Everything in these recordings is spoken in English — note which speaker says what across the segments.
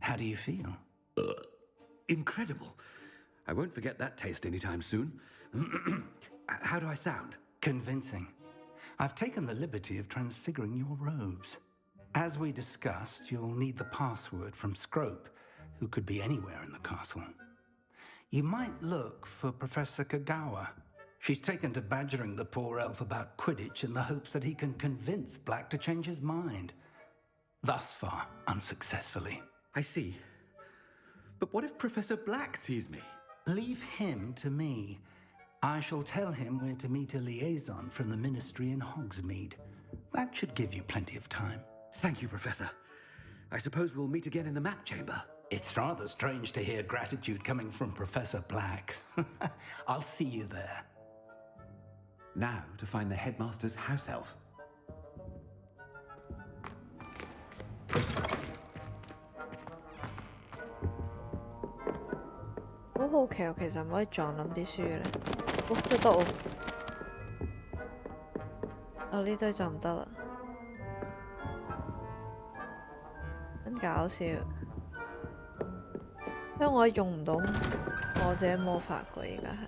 Speaker 1: How do you feel?
Speaker 2: Incredible. I won't forget that taste anytime soon. How do I sound?
Speaker 1: Convincing. I've taken the liberty of transfiguring your robes. As we discussed, you'll need the password from Scrope, who could be anywhere in the castle. You might look for Professor Kagawa. She's taken to badgering the poor elf about Quidditch in the hopes that he can convince Black to change his mind. Thus far, unsuccessfully.
Speaker 2: I see. But what if Professor Black sees me?
Speaker 1: Leave him to me. I shall tell him where to meet a liaison from the Ministry in Hogsmeade. That should give you plenty of time.
Speaker 2: Thank you, Professor. I suppose we'll meet again in the map chamber.
Speaker 1: It's rather strange to hear gratitude coming from Professor Black. I'll see you there.
Speaker 2: Now to find the headmaster's house elf.
Speaker 3: 好好奇，我其實唔可以撞冧啲書嘅咧。哦，真係得喎！哦，呢堆就唔得啦，真搞笑。因為我用唔到我自己魔法㗎，而家係。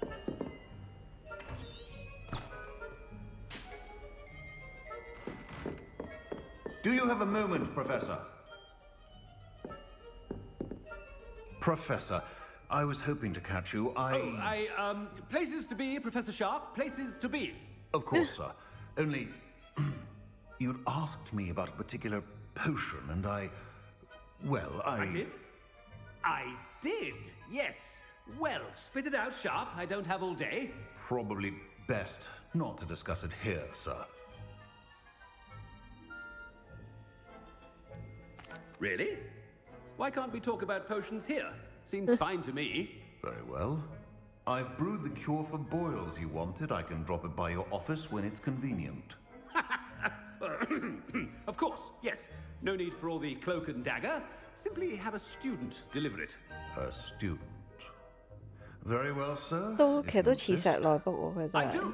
Speaker 4: Do you have a moment, Professor? Professor, I was hoping to catch you.
Speaker 2: Places to be, Professor Sharp. Places to be.
Speaker 4: Of course, sir. Only, you'd asked me about a particular potion, and I
Speaker 2: did? I did, yes. Well, spit it out, Sharp. I don't have all day.
Speaker 4: Probably best not to discuss it here, sir.
Speaker 2: Really? Why can't we talk about potions here? Seems fine to me.
Speaker 4: Very well. I've brewed the cure for boils you wanted. I can drop it by your office when it's convenient.
Speaker 2: Of course, yes. No need for all the cloak and dagger. Simply have a student deliver it.
Speaker 4: A student. Very well, sir.
Speaker 3: 其實都似石內卜喎，佢真
Speaker 2: I
Speaker 3: 係。
Speaker 2: do.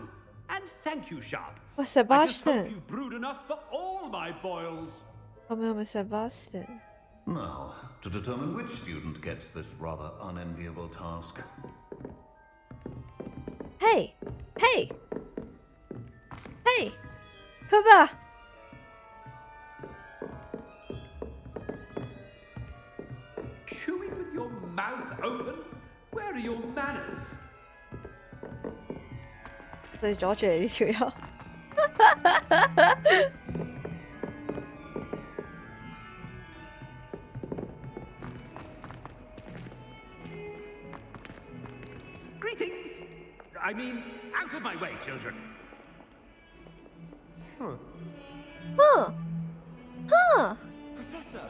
Speaker 2: And thank you, Sharp.
Speaker 3: 喂
Speaker 2: I just hope
Speaker 3: ，Sebastian，
Speaker 2: you've brewed enough for all my boils.
Speaker 3: 係咪 Sebastian？
Speaker 4: Now, to determine which student gets this rather unenviable task.
Speaker 3: Hey! Hey! Hey! Come back!
Speaker 2: Chewing with your mouth open? Where are your manners?
Speaker 3: 你阻住你呢條友。
Speaker 2: Greetings! I mean, out of my way, children.
Speaker 3: Huh?
Speaker 5: Professor,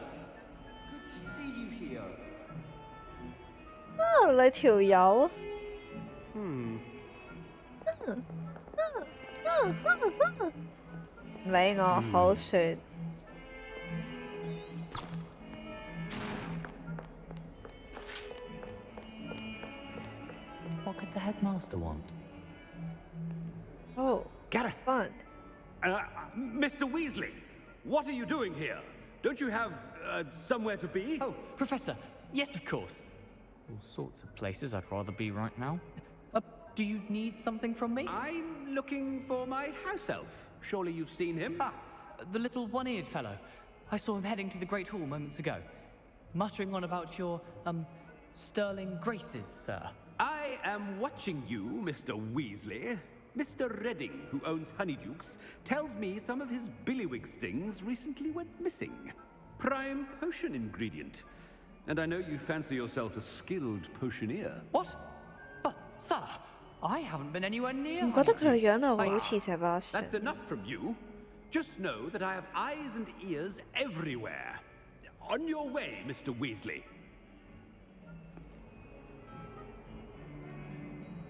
Speaker 5: good to see you here.
Speaker 3: 你條友。唔理我，好算。
Speaker 6: What could the headmaster want?
Speaker 3: Oh,
Speaker 2: Gareth!
Speaker 3: fun.
Speaker 2: Mr. Weasley, what are you doing here? Don't you have somewhere to be?
Speaker 6: Oh, Professor, yes, of course. All sorts of places I'd rather be right now. Do you need something from me?
Speaker 2: I'm looking for my house elf. Surely you've seen him?
Speaker 6: Ah, the little one-eared fellow. I saw him heading to the Great Hall moments ago, muttering on about your, sterling graces, sir.
Speaker 2: I am watching you, Mr. Weasley. Mr. Redding, who owns Honeydukes, tells me some of his billywig stings recently went missing. Prime potion ingredient. And I know you fancy yourself a skilled potioneer.
Speaker 6: What? But, sir, I haven't been anywhere near
Speaker 3: 唔覺得佢個樣係
Speaker 6: Honeydukes.
Speaker 3: 好似 Sebastian？
Speaker 2: That's enough from you. Just know that I have eyes and ears everywhere. On your way, Mr. Weasley.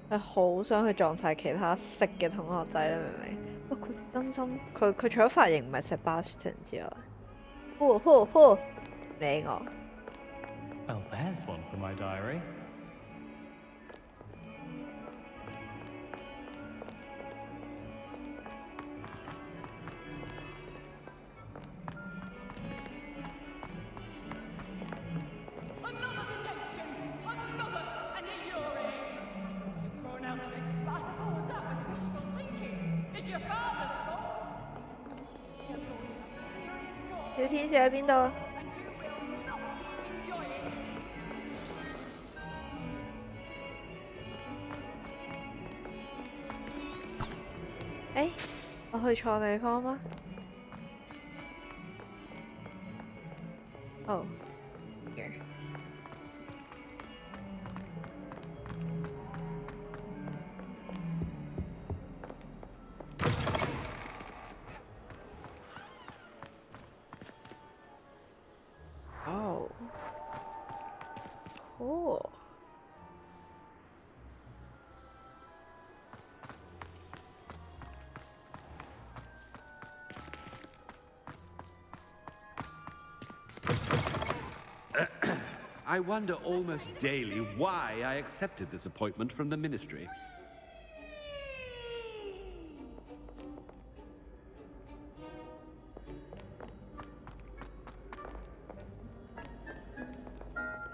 Speaker 3: 係好想去撞晒其他識嘅同學仔啦，明唔明？不過佢真心，佢除咗髮型唔係 Sebastian 之外，唔理我。
Speaker 6: Well, there's one for my diary.
Speaker 3: 天使喺邊度？我去錯地方嗎？哦，here。哦，cool。
Speaker 2: I wonder almost daily why I accepted this appointment from the ministry.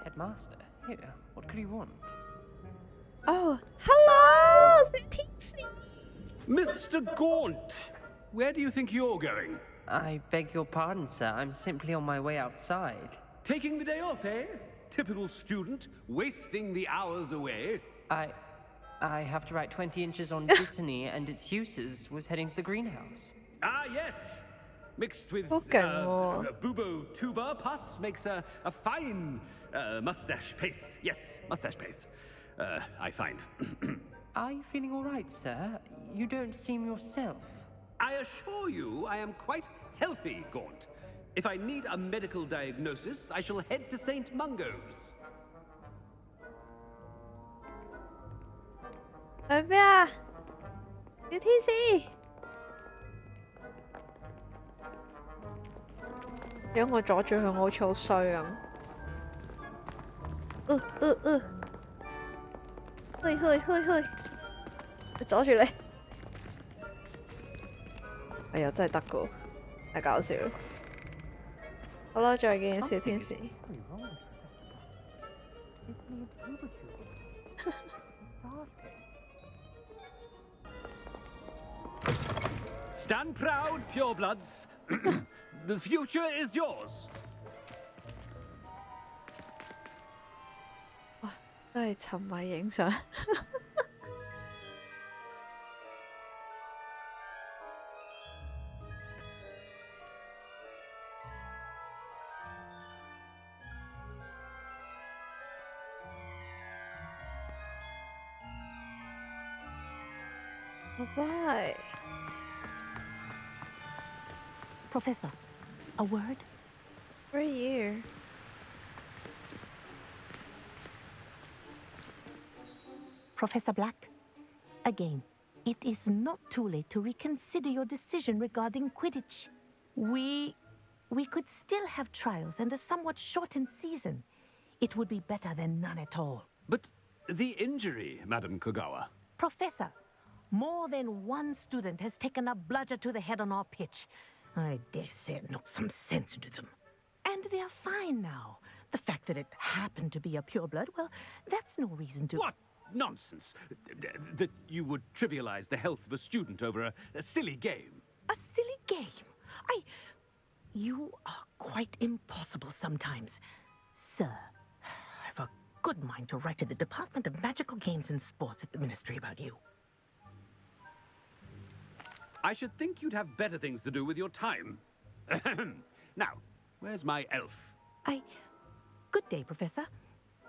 Speaker 6: Headmaster, here, what could you want?
Speaker 3: Oh, hello, c'est Tixie.
Speaker 2: Mr. Gaunt! Where do you think you're going?
Speaker 7: I beg your pardon, sir. I'm simply on my way outside.
Speaker 2: Taking the day off, eh? Typical student, wasting the hours away.
Speaker 7: I have to write 20 inches on botany and its uses. Was heading to the greenhouse.
Speaker 2: Ah, yes! Mixed with
Speaker 3: Hogwarts.
Speaker 2: bubo tuber pus makes a fine mustache paste. Yes, mustache paste. I find.
Speaker 7: Are you feeling all right, sir? You don't seem yourself.
Speaker 2: I assure you I am quite healthy, Gaunt. If I need a medical diagnosis, I shall head to St. Mungo's.
Speaker 3: 去邊啊？小天使，如果我阻住佢，我好似好衰咁。去，阻住你。哎呀，真係得㗎，太搞笑啦！好啦，再見，小天使。
Speaker 2: Stand proud, purebloods. The future is yours.
Speaker 3: 哇，真係沉迷影相。Bye.
Speaker 8: Professor, a word?
Speaker 3: For you.
Speaker 8: Professor Black, again, it is not too late to reconsider your decision regarding Quidditch. We could still have trials and a somewhat shortened season. It would be better than none at all.
Speaker 2: But the injury, Madam Kogawa.
Speaker 8: Professor, more than one student has taken a bludger to the head on our pitch. I dare say it knocked some sense into them. And they are fine now. The fact that it happened to be a pureblood, well, that's no reason to...
Speaker 2: What nonsense! That you would trivialize the health of a student over a silly game.
Speaker 8: A silly game? You are quite impossible sometimes. Sir, I've a good mind to write to the Department of Magical Games and Sports at the Ministry about you.
Speaker 2: I should think you'd have better things to do with your time. Now, where's my elf?
Speaker 8: Good day, Professor.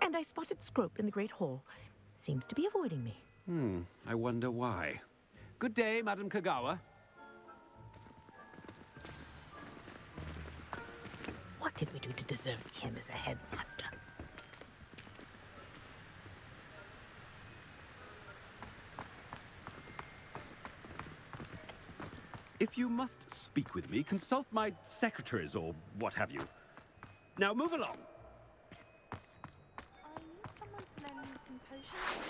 Speaker 8: And I spotted Scrope in the Great Hall. Seems to be avoiding me.
Speaker 2: I wonder why. Good day, Madam Kogawa.
Speaker 8: What did we do to deserve him as a headmaster?
Speaker 2: If you must speak with me, consult my secretaries or what have you. Now move along.
Speaker 9: I need someone to lend me some potions.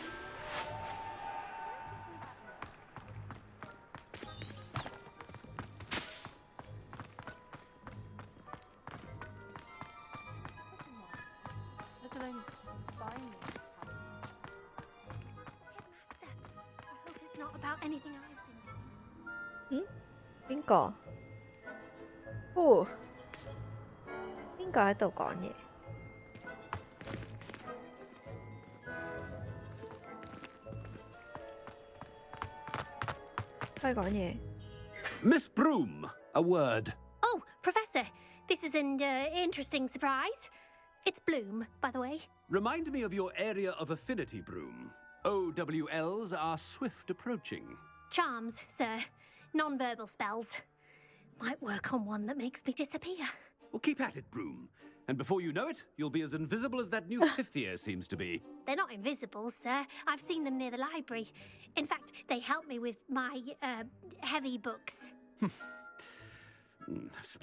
Speaker 9: Let alone buy me.
Speaker 10: Headmaster, I hope it's not about anything I've been doing.
Speaker 3: 邊個？哦，邊個喺度講嘢？佢講嘢。
Speaker 2: Miss Broom, a word.
Speaker 10: Oh, Professor, this is an interesting surprise. It's Bloom, by the way.
Speaker 2: Remind me of your area of affinity, Broom. OWLs are swift approaching.
Speaker 10: Charms, sir. Non-verbal spells. Might work on one that makes me disappear.
Speaker 2: Well, keep at it, Broom. And before you know it, you'll be as invisible as that new fifth year seems to be.
Speaker 10: They're not invisible, sir. I've seen them near the library. In fact, they help me with my, heavy books.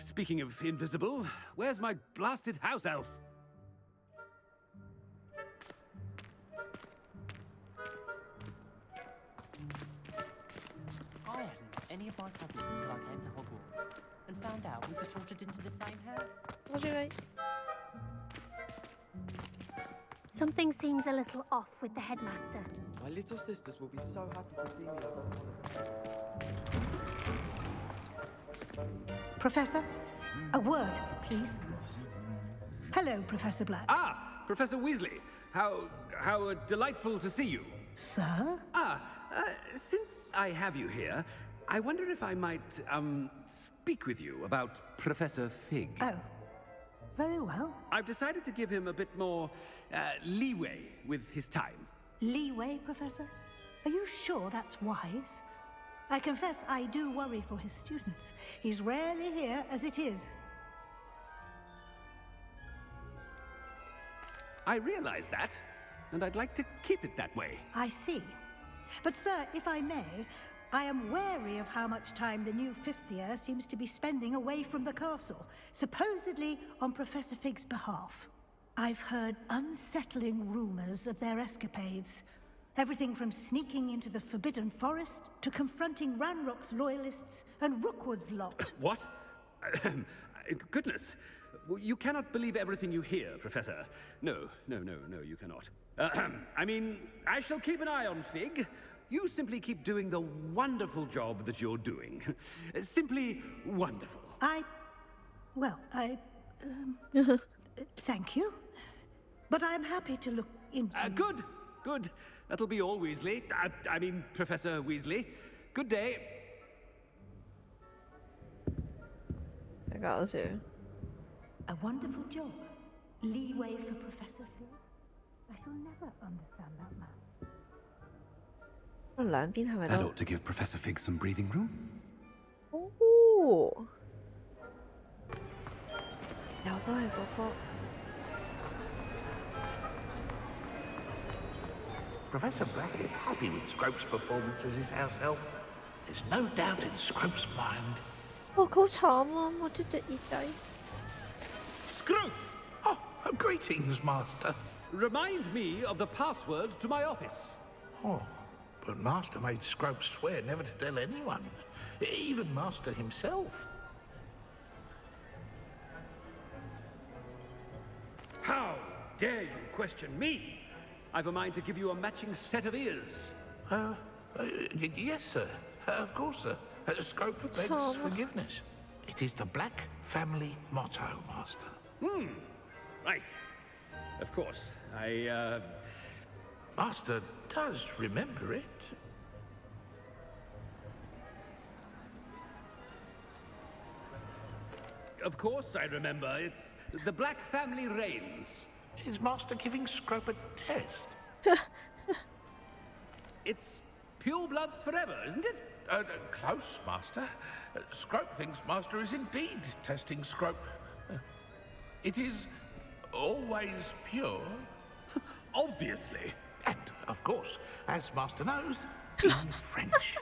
Speaker 2: Speaking of invisible, where's my blasted house elf?
Speaker 7: I hadn't met any of my cousins until I came to Hogwarts and found out we were sorted into the same house.
Speaker 3: What do you mean?
Speaker 10: Something seems a little off with the headmaster.
Speaker 5: My little sisters will be so happy to see me over.
Speaker 8: Professor, a word, please. Hello, Professor Black.
Speaker 2: Ah, Professor Weasley. How delightful to see you.
Speaker 8: Sir?
Speaker 2: Since I have you here, I wonder if I might, speak with you about Professor Fig.
Speaker 8: Oh, very well.
Speaker 2: I've decided to give him a bit more, leeway with his time.
Speaker 8: Leeway, Professor? Are you sure that's wise? I confess I do worry for his students. He's rarely here as it is.
Speaker 2: I realize that, and I'd like to keep it that way.
Speaker 8: I see. But, sir, if I may, I am wary of how much time the new fifth year seems to be spending away from the castle, supposedly on Professor Fig's behalf. I've heard unsettling rumors of their escapades. Everything from sneaking into the Forbidden Forest to confronting Ranrock's loyalists and Rookwood's lot.
Speaker 2: What? Goodness. You cannot believe everything you hear, Professor. No, you cannot. I mean, I shall keep an eye on Fig. You simply keep doing the wonderful job that you're doing. Simply wonderful.
Speaker 8: Thank you. But I'm happy to look into...
Speaker 2: Good. That'll be all, Weasley. I mean, Professor Weasley. Good day.
Speaker 3: I got you.
Speaker 8: A wonderful job. Leeway for Professor Fig. I shall never understand that man.
Speaker 3: 兩邊係咪
Speaker 2: That
Speaker 3: 都
Speaker 2: ought to give Professor Fig some breathing room.
Speaker 3: 哦，又都係嗰個。
Speaker 11: Professor Black is happy with Scrope's performance as his house elf. There's no doubt in Scrope's mind.
Speaker 3: 哇，佢好慘啊！冇咗隻耳仔。
Speaker 2: Scrope!
Speaker 11: Oh, greetings, Master.
Speaker 2: Remind me of the password to my office.
Speaker 11: Oh, but Master made Scrope swear never to tell anyone, even Master himself.
Speaker 2: How dare you question me? I've a mind to give you a matching set of ears.
Speaker 11: Yes, sir. Of course, sir. Scrope begs forgiveness. It is the Black family motto, Master.
Speaker 2: Right. Of course.
Speaker 11: Master does remember it.
Speaker 2: Of course I remember. It's the Black family reigns.
Speaker 11: Is Master giving Scrope a test?
Speaker 2: It's pure bloods forever, isn't it?
Speaker 11: Close, Master. Scrope thinks Master is indeed testing Scrope. It is always pure.
Speaker 2: Obviously.
Speaker 11: And, of course, as Master knows, in French.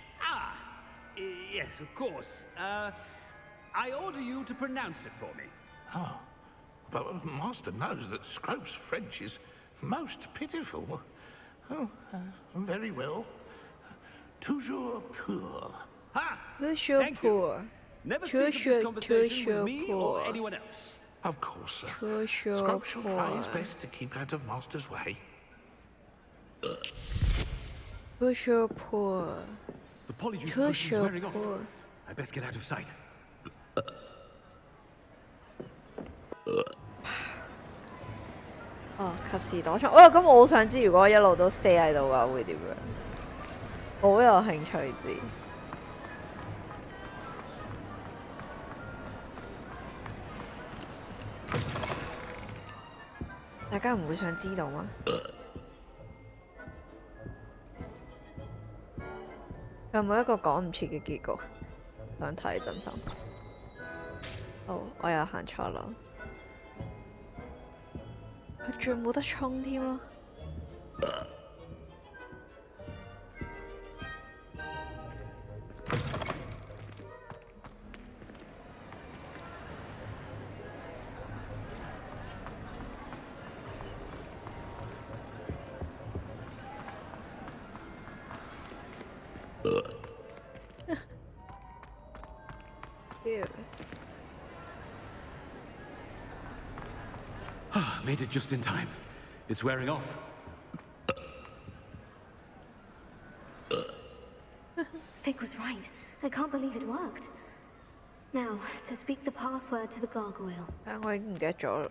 Speaker 2: Yes, of course. I order you to pronounce it for me.
Speaker 11: Oh, but Master knows that Scrope's French is most pitiful. Oh, very well. Toujours pur.
Speaker 2: Ha!
Speaker 3: Toujours
Speaker 2: Thank you.
Speaker 3: pur.
Speaker 2: Never speak of this conversation
Speaker 3: toujours
Speaker 2: with me or
Speaker 3: pur.
Speaker 2: anyone else.
Speaker 11: Of course, sir.
Speaker 3: Toujours
Speaker 11: Scrope shall try his
Speaker 3: pur.
Speaker 11: best to keep out of Master's way.
Speaker 3: Toujours pur.
Speaker 2: The polyjuice potion's
Speaker 3: Toujours
Speaker 2: wearing off.
Speaker 3: pur.
Speaker 2: I best get out of sight.
Speaker 3: 哦，及時躲藏。咁我好想知，如果我一路都 stay 喺度嘅話，會點樣？好有興趣知。大家唔會想知道嗎？有冇一個講唔切嘅結局？想睇真心。哦，我又行錯路。佢仲冇得衝添咯。
Speaker 2: Made it just in time. It's wearing off.
Speaker 12: Fig was right. I can't believe it worked. Now, to speak the password to the gargoyle.
Speaker 3: 我已經唔記得咗啦。